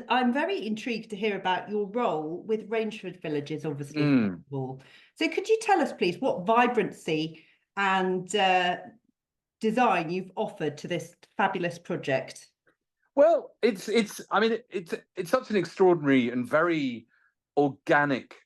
I'm very intrigued to hear about your role with Rangeford Villages, obviously, first Mm. of all. So could you tell us, please, what vibrancy and design you've offered to this fabulous project? Well, I mean, it's such an extraordinary and very organic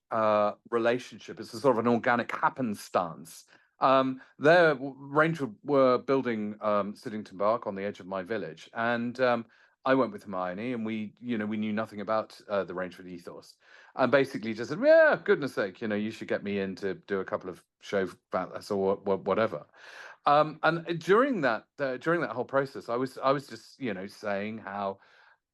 relationship. It's a sort of an organic happenstance. Rangers were building Siddington Bark on the edge of my village, and I went with Hermione, and we knew nothing about the Rangeford ethos, and basically just said, yeah, goodness sake, you should get me in to do a couple of show about this or whatever. And during that whole process, I was just saying how,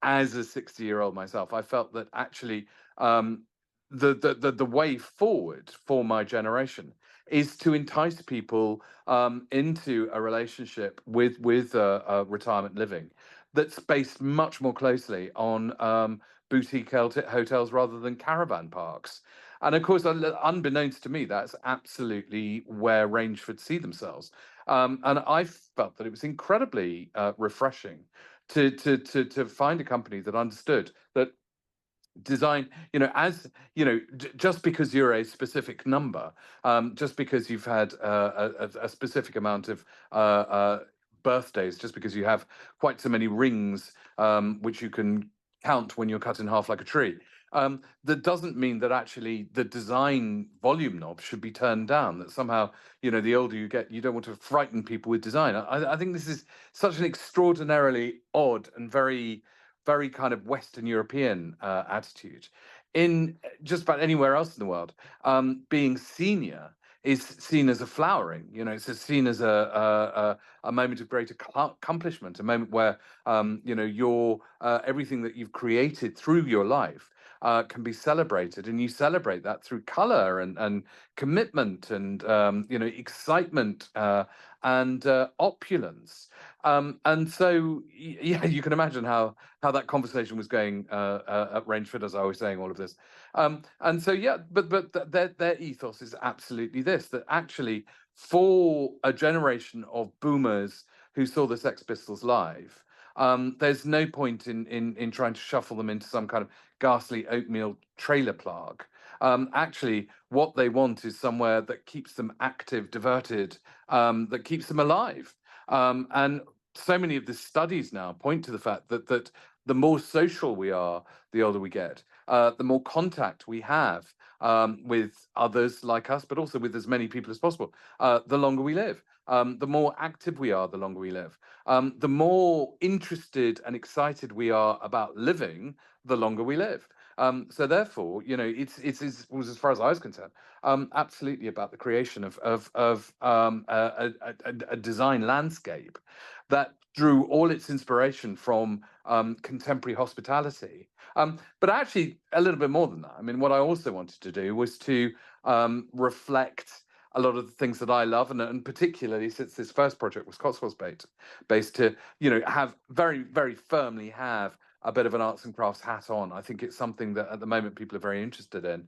as a 60-year-old myself, I felt that actually the way forward for my generation is to entice people into a relationship with retirement living that's based much more closely on boutique hotels rather than caravan parks. And of course, unbeknownst to me, that's absolutely where Rangeford see themselves. And I felt that it was incredibly refreshing to find a company that understood that design, just because you're a specific number, just because you've had a specific amount of birthdays, just because you have quite so many rings, which you can count when you're cut in half like a tree. That doesn't mean that actually the design volume knob should be turned down. That somehow, the older you get, you don't want to frighten people with design. I think this is such an extraordinarily odd and very, very kind of Western European attitude. In just about anywhere else in the world, being senior is seen as a flowering. It's seen as a moment of great accomplishment, a moment where your everything that you've created through your life can be celebrated, and you celebrate that through color and commitment and excitement and opulence. And so, yeah, you can imagine how that conversation was going at Rangeford as I was saying all of this. And so, yeah, but their ethos is absolutely this: that actually, for a generation of boomers who saw the Sex Pistols live, there's no point in trying to shuffle them into some kind of ghastly oatmeal trailer park. Actually, what they want is somewhere that keeps them active, diverted, that keeps them alive. And so many of the studies now point to the fact that the more social we are, the older we get, the more contact we have with others like us, but also with as many people as possible, the longer we live. The more active we are, the longer we live. The more interested and excited we are about living, the longer we live. So therefore, it was, as far as I was concerned, absolutely about the creation of a design landscape that drew all its inspiration from contemporary hospitality. But actually, a little bit more than that. I mean, what I also wanted to do was to reflect a lot of the things that I love, and particularly since this first project was Cotswolds based to have very, very firmly have a bit of an arts and crafts hat on. I think it's something that at the moment people are very interested in.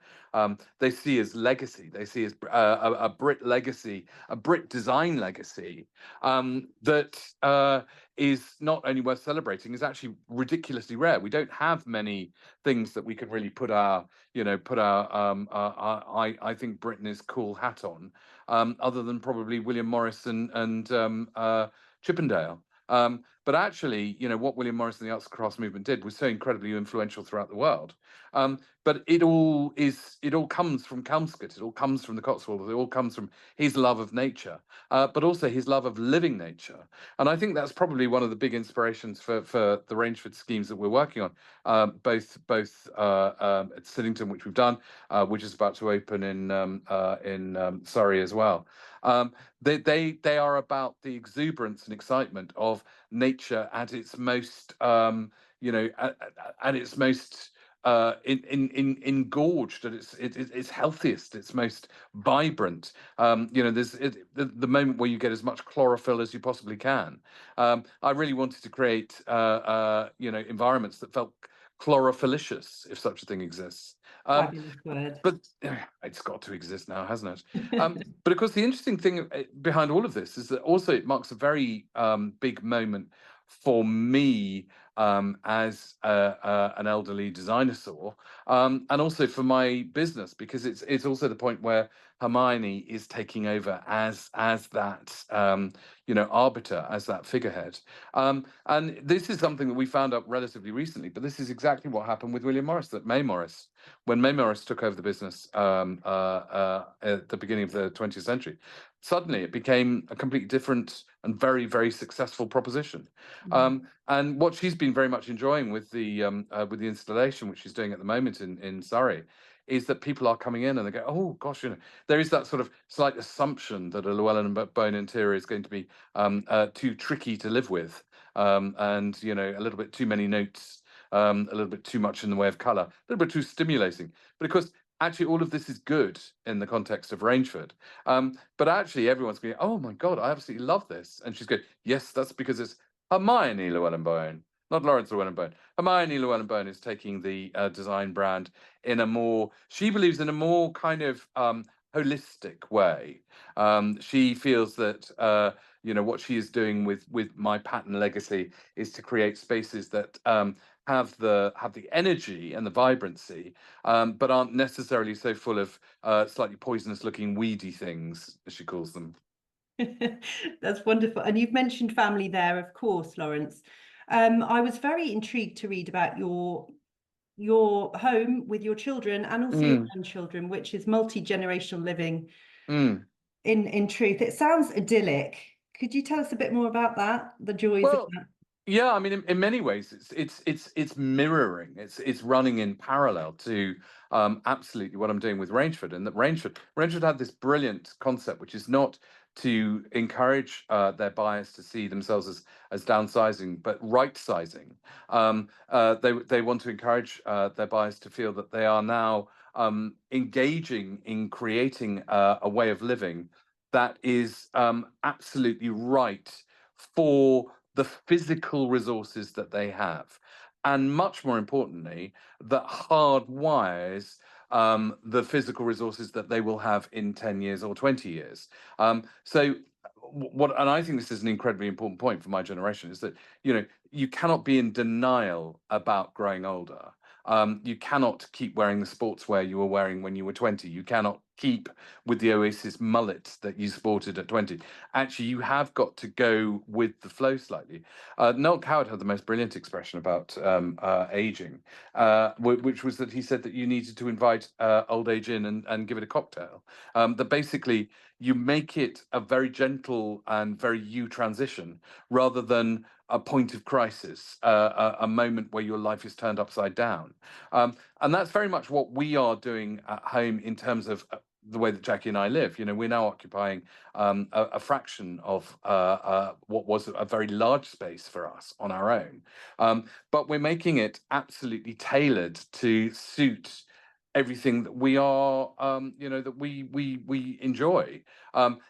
They see as legacy. They see as a Brit legacy, a Brit design legacy that is not only worth celebrating, is actually ridiculously rare. We don't have many things that we can really put our I think Britain is cool hat on, other than probably William Morris and Chippendale. But actually, what William Morris and the arts and crafts movement did was so incredibly influential throughout the world. But it all comes from Kelmscott. It all comes from the Cotswolds. It all comes from his love of nature, but also his love of living nature. And I think that's probably one of the big inspirations for the Rangeford schemes that we're working on, both at Siddington, which we've done, which is about to open in Surrey as well. They are about the exuberance and excitement of nature at its most, at its most engorged, at its healthiest, its most vibrant. There's the moment where you get as much chlorophyll as you possibly can. I really wanted to create, environments that felt chlorophyllicious, if such a thing exists. Fabulous word. But it's got to exist now, hasn't it? But of course, the interesting thing behind all of this is that also it marks a very big moment for me as an elderly dinosaur, and also for my business, because it's also the point where Hermione is taking over as that arbiter, as that figurehead. And this is something that we found out relatively recently, but this is exactly what happened with William Morris. That May Morris, when May Morris took over the business at the beginning of the 20th century, suddenly it became a completely different and very, very successful proposition. And what she's been very much enjoying with the installation, which she's doing at the moment in Surrey, is that people are coming in and they go, oh gosh, there is that sort of slight assumption that a Llewelyn-Bowen interior is going to be too tricky to live with, and a little bit too many notes, a little bit too much in the way of colour, a little bit too stimulating. But of course, actually, all of this is good in the context of Rangeford. But actually, everyone's going, oh my God, I absolutely love this. And she's going, yes, that's because it's Hermione Llewelyn-Bowen, not Laurence Llewelyn-Bowen. Hermione Llewelyn-Bowen is taking the design brand in a more, she believes in a more kind of holistic way. She feels that what she is doing with my pattern legacy is to create spaces that have the energy and the vibrancy, but aren't necessarily so full of slightly poisonous looking weedy things, as she calls them. That's wonderful. And you've mentioned family there, of course, Laurence. I was very intrigued to read about your home with your children and also your grandchildren, which is multi-generational living. In truth, it sounds idyllic. Could you tell us a bit more about that, the joys of Well, that? yeah, I mean, in many ways, it's mirroring. It's running in parallel to absolutely what I'm doing with Rangeford, and that Rangeford had this brilliant concept, which is not to encourage their buyers to see themselves as downsizing, but right sizing. They want to encourage their buyers to feel that they are now engaging in creating a way of living that is absolutely right for the physical resources that they have, and much more importantly, that hardwires the physical resources that they will have in 10 years or 20 years. So and I think this is an incredibly important point for my generation, is that you cannot be in denial about growing older. You cannot keep wearing the sportswear you were wearing when you were 20. You cannot keep with the Oasis mullet that you sported at 20. Actually, you have got to go with the flow slightly. Noel Coward had the most brilliant expression about aging, which was that he said that you needed to invite old age in and give it a cocktail. That basically you make it a very gentle and very you transition, rather than a point of crisis, a moment where your life is turned upside down. And that's very much what we are doing at home in terms of the way that Jackie and I live. We're now occupying a fraction of what was a very large space for us on our own. But we're making it absolutely tailored to suit everything that we are, that we enjoy.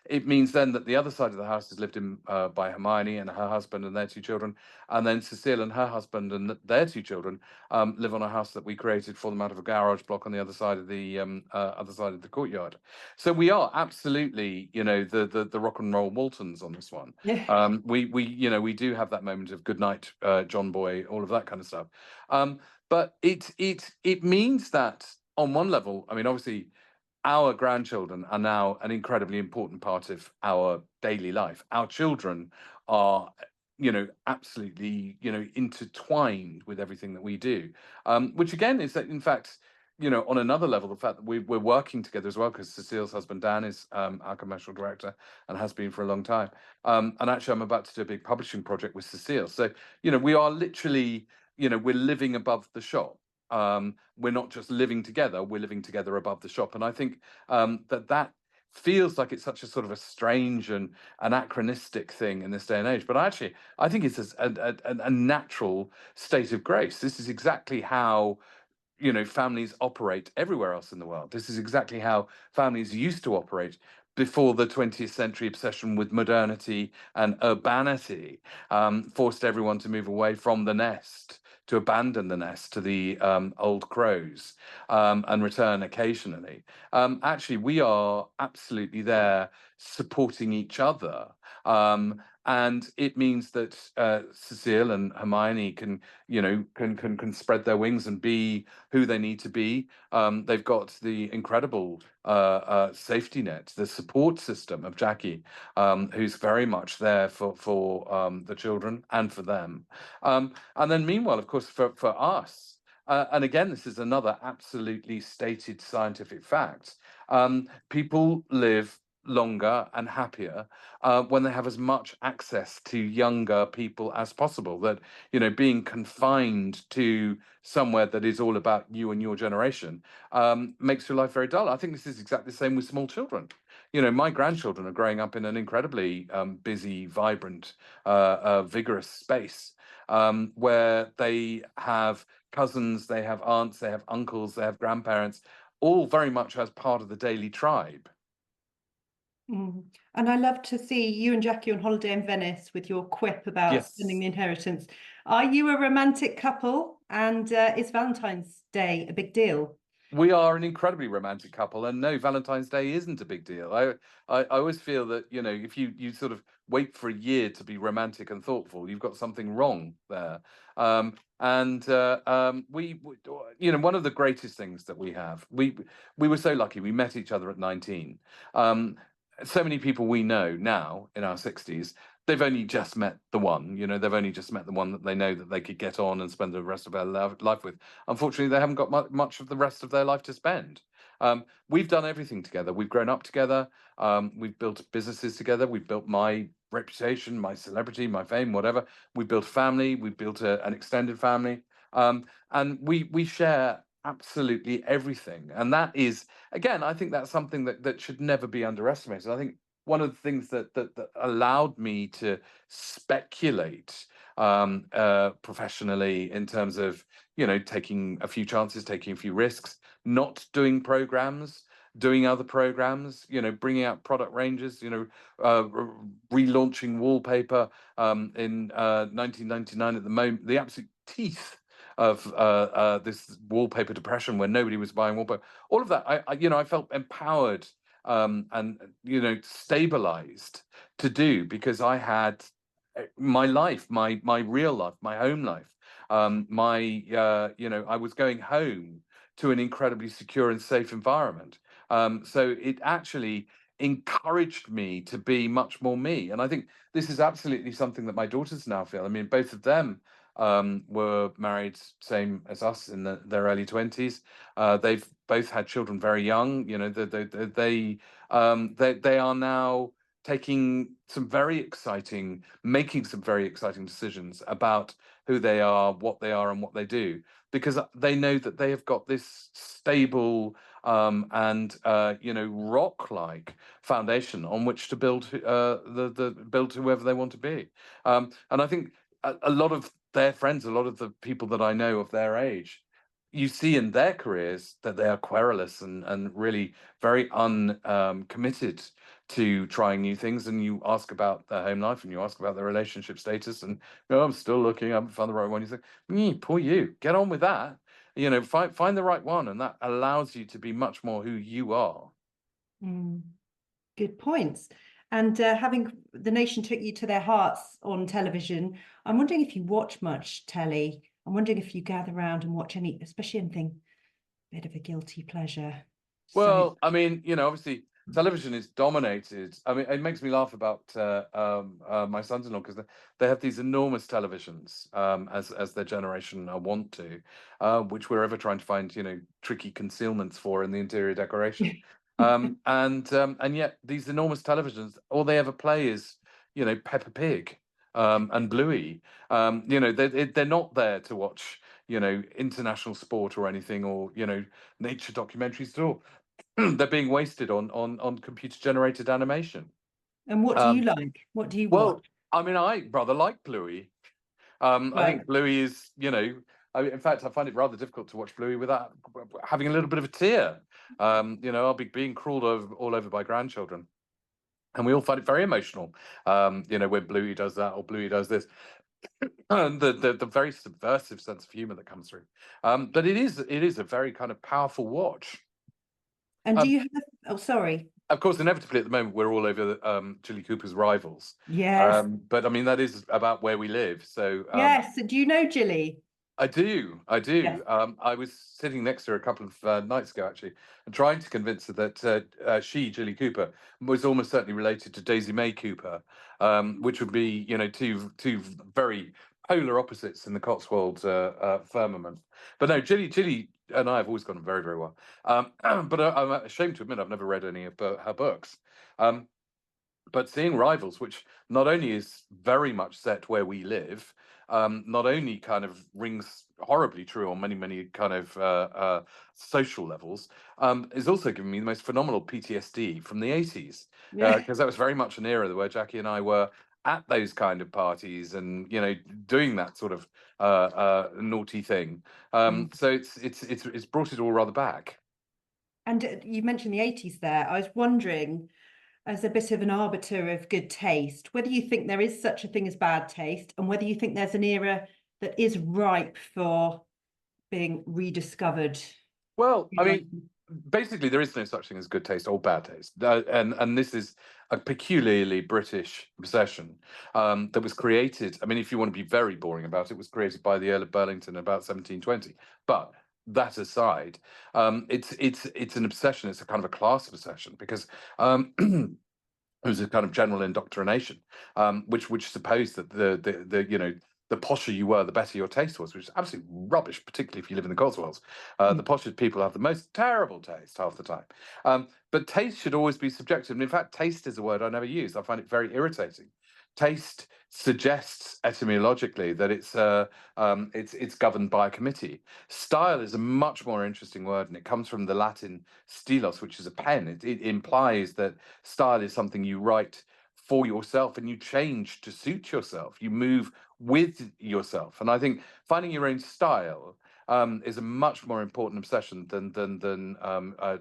It means then that the other side of the house is lived in by Hermione and her husband and their two children, and then Cecile and her husband and their two children live on a house that we created for them out of a garage block on the other side of the courtyard. So we are absolutely, the rock and roll Waltons on this one. Yeah. We do have that moment of good night, John Boy, all of that kind of stuff. But it means that on one level, I mean, obviously, our grandchildren are now an incredibly important part of our daily life. Our children are, absolutely, intertwined with everything that we do, which again is that, in fact, on another level, the fact that we're working together as well, because Cecile's husband Dan is our commercial director and has been for a long time. And actually, I'm about to do a big publishing project with Cecile. So, we are literally, we're living above the shop. We're not just living together, we're living together above the shop. And I think that feels like it's such a sort of a strange and anachronistic thing in this day and age. But actually, I think it's a natural state of grace. This is exactly how families operate everywhere else in the world. This is exactly how families used to operate before the 20th century obsession with modernity and urbanity forced everyone to move away from the nest, to abandon the nest to the old crows, and return occasionally. Actually, we are absolutely there supporting each other, And it means that Cecile and Hermione can, can spread their wings and be who they need to be. They've got the incredible safety net, the support system of Jackie, who's very much there for the children and for them. And then, meanwhile, of course, for us. And again, this is another absolutely stated scientific fact. People live longer and happier when they have as much access to younger people as possible. That, being confined to somewhere that is all about you and your generation makes your life very dull. I think this is exactly the same with small children. My grandchildren are growing up in an incredibly busy, vibrant, vigorous space where they have cousins, they have aunts, they have uncles, they have grandparents, all very much as part of the daily tribe. And I love to see you and Jackie on holiday in Venice with your quip about spending the inheritance. Are you a romantic couple? And is Valentine's Day a big deal? We are an incredibly romantic couple, and no, Valentine's Day isn't a big deal. I always feel that, if you sort of wait for a year to be romantic and thoughtful, you've got something wrong there. One of the greatest things that we have, we were so lucky. We met each other at 19. So many people we know now in our 60s, they've only just met the one. They've only just met the one that they know that they could get on and spend the rest of their life with. Unfortunately, they haven't got much of the rest of their life to spend. We've done everything together. We've grown up together. We've built businesses together. We've built my reputation, my celebrity, my fame, whatever. We built a family. We built an extended family. And we share absolutely everything. And that is, again, I think that's something that should never be underestimated. I think one of the things that allowed me to speculate professionally in terms of, taking a few chances, taking a few risks, not doing programs, doing other programs, bringing out product ranges, relaunching wallpaper in 1999 at the moment, the absolute teeth of this wallpaper depression where nobody was buying wallpaper. All of that, I felt empowered and stabilized to do, because I had my life, my real life, my home life, I was going home to an incredibly secure and safe environment. So it actually encouraged me to be much more me. And I think this is absolutely something that my daughters now feel. I mean, both of them were married, same as us, in their early 20s. They've both had children very young. They are now making some very exciting decisions about who they are, and what they do, because they know that they have got this stable and rock-like foundation on which to build build whoever they want to be. And I think a lot of their friends, a lot of the people that I know of their age, you see in their careers that they are querulous and really very uncommitted to trying new things. And you ask about their home life and you ask about their relationship status, and I'm still looking, I haven't found the right one. You think, poor you, get on with that. Find the right one, and that allows you to be much more who you are. Good points. And having The Nation took you to their hearts on television, I'm wondering if you watch much telly. I'm wondering if you gather around and watch especially anything, bit of a guilty pleasure. Well, I mean, obviously television is dominated. I mean, it makes me laugh about my sons-in-law, because they have these enormous televisions, as their generation want to, which we're ever trying to find, tricky concealments for in the interior decoration. And yet these enormous televisions, all they ever play is, Peppa Pig and Bluey. They're not there to watch, international sport or anything, or, nature documentaries at all. They're being wasted on computer generated animation. And what do you like? What do you watch? I mean, I rather like Bluey. I think Bluey is, in fact, I find it rather difficult to watch Bluey without having a little bit of a tear. I'll be being crawled all over by grandchildren, and we all find it very emotional. When Bluey does that or Bluey does this, and the very subversive sense of humor that comes through. But it is a very kind of powerful watch. And do you have? Oh, sorry. Of course, inevitably at the moment we're all over Jilly Cooper's Rivals. Yes. But I mean that is about where we live. So Yes. Do you know Jilly? I do, I Yes. do. I was sitting next to her a couple of nights ago, actually, and trying to convince her that she, Jilly Cooper, was almost certainly related to Daisy May Cooper, which would be, two very polar opposites in the Cotswold firmament. But no, Jilly and I have always gone very, very well. But I'm ashamed to admit I've never read any of her books. Um, but seeing Rivals, which not only is very much set where we live, not only kind of rings horribly true on many, many kind of social levels, is also giving me the most phenomenal PTSD from the 80s, Yeah. because that was very much an era where Jackie and I were at those kind of parties and doing that sort of naughty thing. So it's brought it all rather back. And you mentioned the 80s there. I was wondering, as a bit of an arbiter of good taste, whether you think there is such a thing as bad taste, and whether you think there's an era that is ripe for being rediscovered. Well, I Like, mean, basically, there is no such thing as good taste or bad taste, and this is a peculiarly British obsession that was created. I mean, if you want to be very boring about it, it was created by the Earl of Burlington in about 1720. But that aside, it's an obsession. It's a kind of a class obsession because it was a kind of general indoctrination, which supposed that the posher you were, the better your taste was, which is absolutely rubbish, particularly if you live in the Cotswolds. The posher people have the most terrible taste half the time. But taste should always be subjective. And in fact, taste is a word I never use. I find it very irritating. Taste suggests etymologically that it's governed by a committee. Style is a much more interesting word, and it comes from the Latin stylos, which is a pen. It implies that style is something you write for yourself and you change to suit yourself. You move with yourself. And I think finding your own style is a much more important obsession than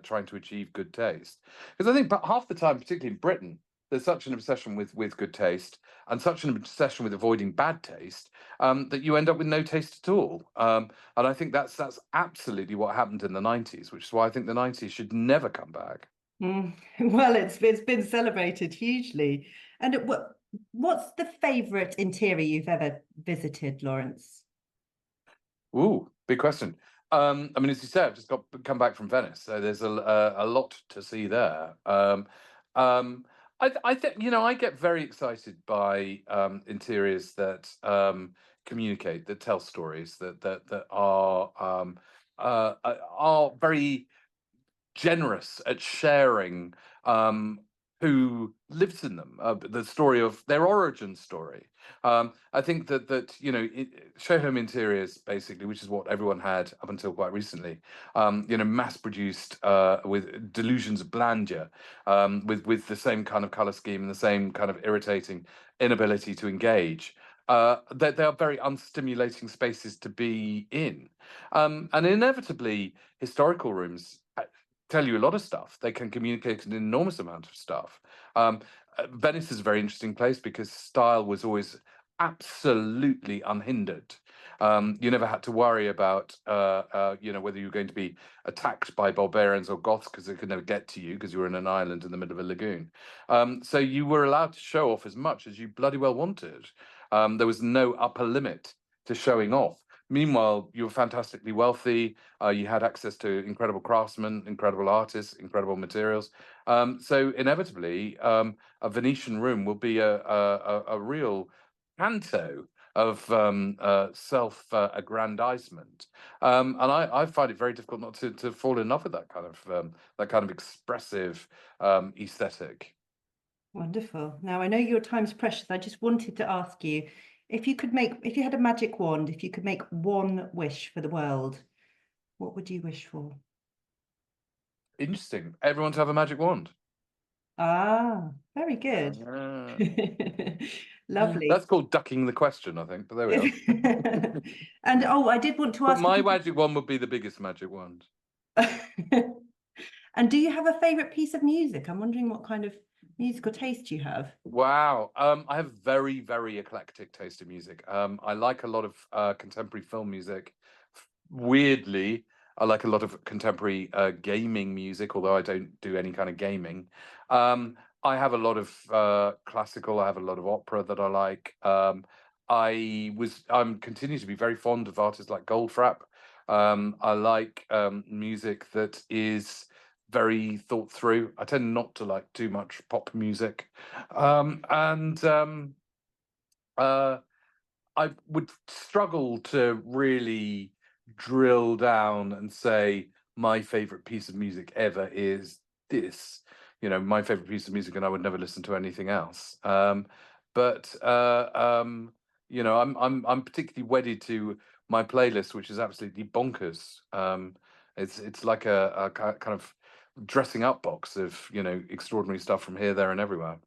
trying to achieve good taste. Because I think half the time, particularly in Britain, there's such an obsession with good taste and such an obsession with avoiding bad taste that you end up with no taste at all. And I think that's absolutely what happened in the 90s, which is why I think the 90s should never come back. Well, it's been celebrated hugely. And what's the favourite interior you've ever visited, Laurence? Ooh, big question. I mean, as you said, I've just come back from Venice, so there's a lot to see there. I think I get very excited by interiors that communicate, that tell stories, that are very generous at sharing who lives in them, the story of their origin story. I think that show home interiors, basically, which is what everyone had up until quite recently, mass produced with delusions of grandeur, with the same kind of color scheme and the same kind of irritating inability to engage. They are very unstimulating spaces to be in, and inevitably historical rooms tell you a lot of stuff. They can communicate an enormous amount of stuff. Venice is a very interesting place because style was always absolutely unhindered. You never had to worry about, whether you were going to be attacked by barbarians or Goths because they could never get to you because you were in an island in the middle of a lagoon. So you were allowed to show off as much as you bloody well wanted. There was no upper limit to showing off. Meanwhile, you were fantastically wealthy. You had access to incredible craftsmen, incredible artists, incredible materials. So inevitably, a Venetian room will be a real canto of self-aggrandizement, and I find it very difficult not to fall in love with that kind of expressive aesthetic. Wonderful. Now, I know your time's precious. I just wanted to ask you if you had a magic wand, if you could make one wish for the world, what would you wish for? Interesting. Everyone to have a magic wand. Ah, very good. Ah. Lovely. That's called ducking the question, I think. But there we are. And I did want to But ask my magic wand would be the biggest magic wand. And do you have a favorite piece of music? I'm wondering what kind of musical taste you have. Wow. I have very, very eclectic taste in music. I like a lot of contemporary film music. Weirdly, I like a lot of contemporary gaming music, although I don't do any kind of gaming. I have a lot of classical. I have a lot of opera that I like. I'm continue to be very fond of artists like Goldfrapp. I like music that is very thought through. I tend not to like too much pop music, and I would struggle to really drill down and say my favorite piece of music ever is this. My favorite piece of music, and I would never listen to anything else. But I'm particularly wedded to my playlist, which is absolutely bonkers. It's like a kind of dressing up box of extraordinary stuff from here, there, and everywhere.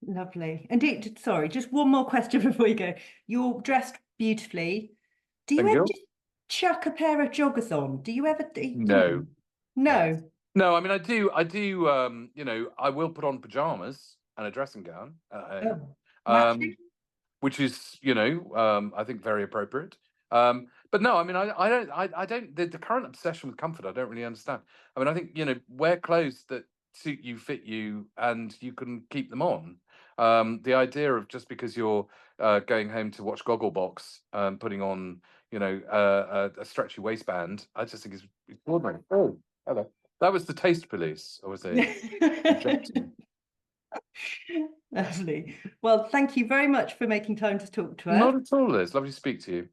Lovely. And sorry, just one more question before you go. You're dressed beautifully. Do you Thank ever you. just chuck a pair of joggers on? Do you ever, No. No. No, I mean, I do, I will put on pajamas and a dressing gown at home, Oh, matching? um, which is, I think very appropriate. But no, I mean, I don't, the current obsession with comfort, I don't really understand. I mean, I think, wear clothes that suit you, fit you, and you can keep them on. The idea of just because you're going home to watch Gogglebox, putting on, a stretchy waistband, I just think is extraordinary. Oh, hello. That was the taste police, or was they objecting? Lovely. Well, thank you very much for making time to talk to us. Not at all, Liz. Lovely to speak to you.